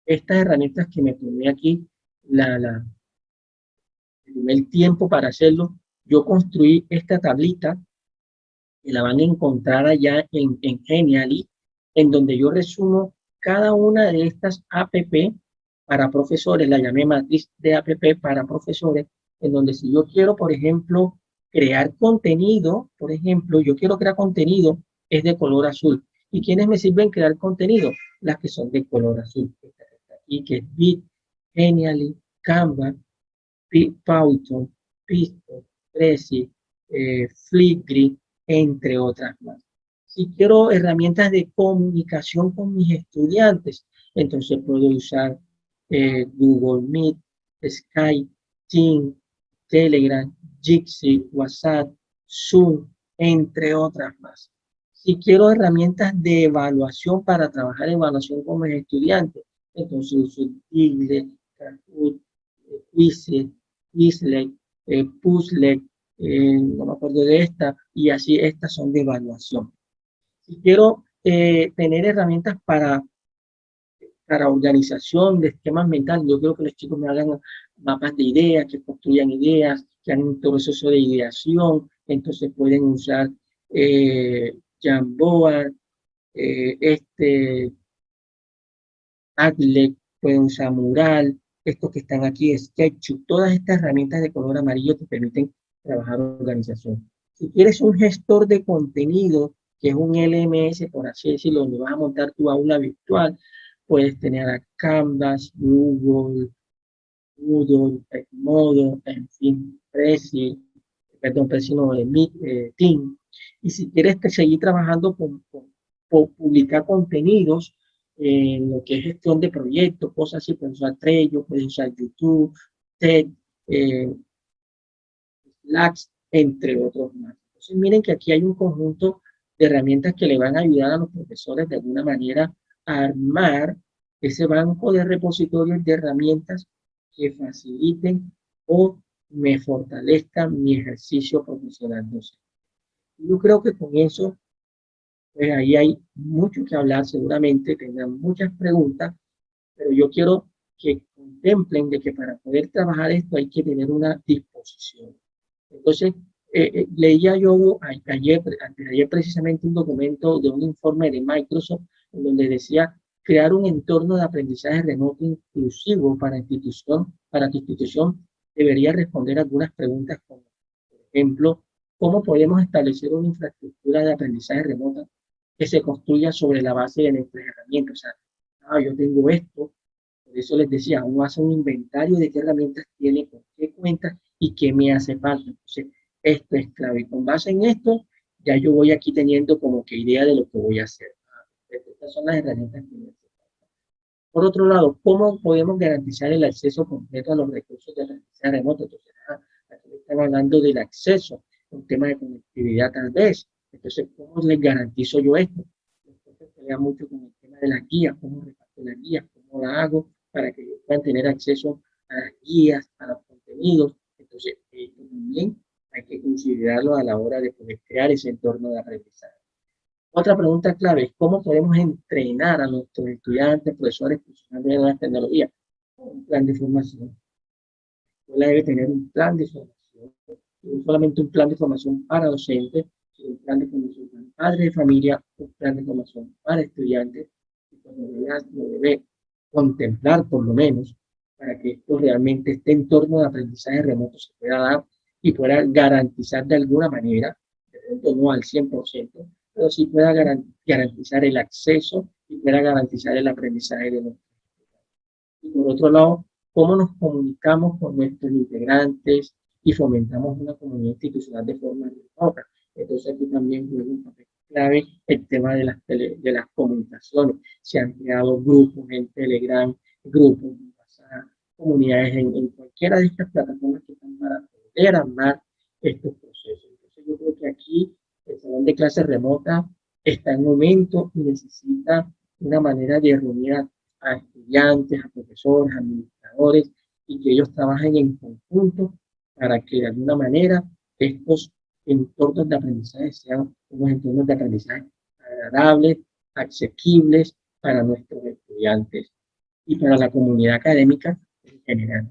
estas herramientas que me tomé aquí, el tiempo para hacerlo, yo construí esta tablita que la van a encontrar allá en Genially, en donde yo resumo cada una de estas APP para profesores, la llamé matriz de APP para profesores, en donde si yo quiero, por ejemplo, crear contenido, por ejemplo, yo quiero crear contenido, es de color azul. ¿Y quiénes me sirven crear contenido? Las que son de color azul. Y que es Bit, Genially, Canva, Python, Pisto, Prezi, Flipgrid, entre otras más. Si quiero herramientas de comunicación con mis estudiantes, entonces puedo usar Google Meet, Skype, Teams, Telegram, Jitsi, WhatsApp, Zoom, entre otras más. Si quiero herramientas de evaluación para trabajar evaluación con mis estudiantes, entonces uso Digle, Kahoot, Quizlet, Quizlet, Puzzle, no me acuerdo de esta, y así estas son de evaluación. Si quiero tener herramientas para organización de esquemas mentales, yo creo que los chicos me hagan mapas de ideas, que construyan ideas, que hagan un proceso de ideación, entonces pueden usar Jamboard, Padlet, pueden usar Mural, estos que están aquí, Sketchup, todas estas herramientas de color amarillo te permiten trabajar organización. Si quieres un gestor de contenido, que es un LMS, por así decirlo, donde vas a montar tu aula virtual, puedes tener a Canvas, Google, Moodle, Edmodo, en fin, Prezi, perdón, Prezi no, Team. Y si quieres seguir trabajando con publicar contenidos en lo que es gestión de proyectos, cosas así, puedes usar Trello, puedes usar YouTube, TED, eh, Slack, entre otros más. Entonces, miren que aquí hay un conjunto de herramientas que le van a ayudar a los profesores de alguna manera a armar ese banco de repositorios de herramientas que faciliten o me fortalezcan mi ejercicio profesional docente. Yo creo que con eso, pues ahí hay mucho que hablar, seguramente tendrán muchas preguntas, pero yo quiero que contemplen de que para poder trabajar esto hay que tener una disposición. Entonces, leía yo ayer, antes de ayer precisamente un documento de un informe de Microsoft en donde decía crear un entorno de aprendizaje remoto inclusivo para tu institución debería responder algunas preguntas como, por ejemplo, ¿cómo podemos establecer una infraestructura de aprendizaje remoto que se construya sobre la base de nuestras herramientas? O sea, yo tengo esto, por eso les decía, uno hace un inventario de qué herramientas tiene, con qué cuentas y qué me hace falta. Entonces, esto es clave. Y con base en esto, ya yo voy aquí teniendo como que idea de lo que voy a hacer. Estas son las herramientas que necesito. Por otro lado, ¿cómo podemos garantizar el acceso completo a los recursos de aprendizaje remoto? Entonces, aquí estamos hablando del acceso, un tema de conectividad tal vez. Entonces, ¿cómo les garantizo yo esto? Entonces, pelea mucho con el tema de las guías, cómo reparto las guías, cómo la hago para que ellos puedan tener acceso a las guías, a los contenidos. Entonces, esto también hay que considerarlo a la hora de poder crear ese entorno de aprendizaje. Otra pregunta clave es cómo podemos entrenar a nuestros estudiantes, profesores, profesionales de nuevas tecnologías. Un plan de formación. La escuela debe tener un plan de formación, no solamente un plan de formación para docentes, sino un plan de formación para padres de familia, un plan de formación para estudiantes, y pues lo debe contemplar por lo menos para que esto realmente este entorno de aprendizaje remoto se pueda dar y pueda garantizar de alguna manera, de pronto no al 100%, pero sí pueda garantizar el acceso y pueda garantizar el aprendizaje de nuestros estudiantes. Y por otro lado, cómo nos comunicamos con nuestros integrantes y fomentamos una comunidad institucional de forma remota. Entonces aquí también juega un papel clave el tema de las comunicaciones. Se han creado grupos en Telegram, grupos en WhatsApp, comunidades en cualquiera de estas plataformas que están para poder armar estos procesos. Entonces yo creo que aquí el salón de clases remota está en momento y necesita una manera de reunir a estudiantes, a profesores, a administradores, y que ellos trabajen en conjunto para que de alguna manera estos entornos de aprendizaje sean unos entornos de aprendizaje agradables, asequibles para nuestros estudiantes y para la comunidad académica en general.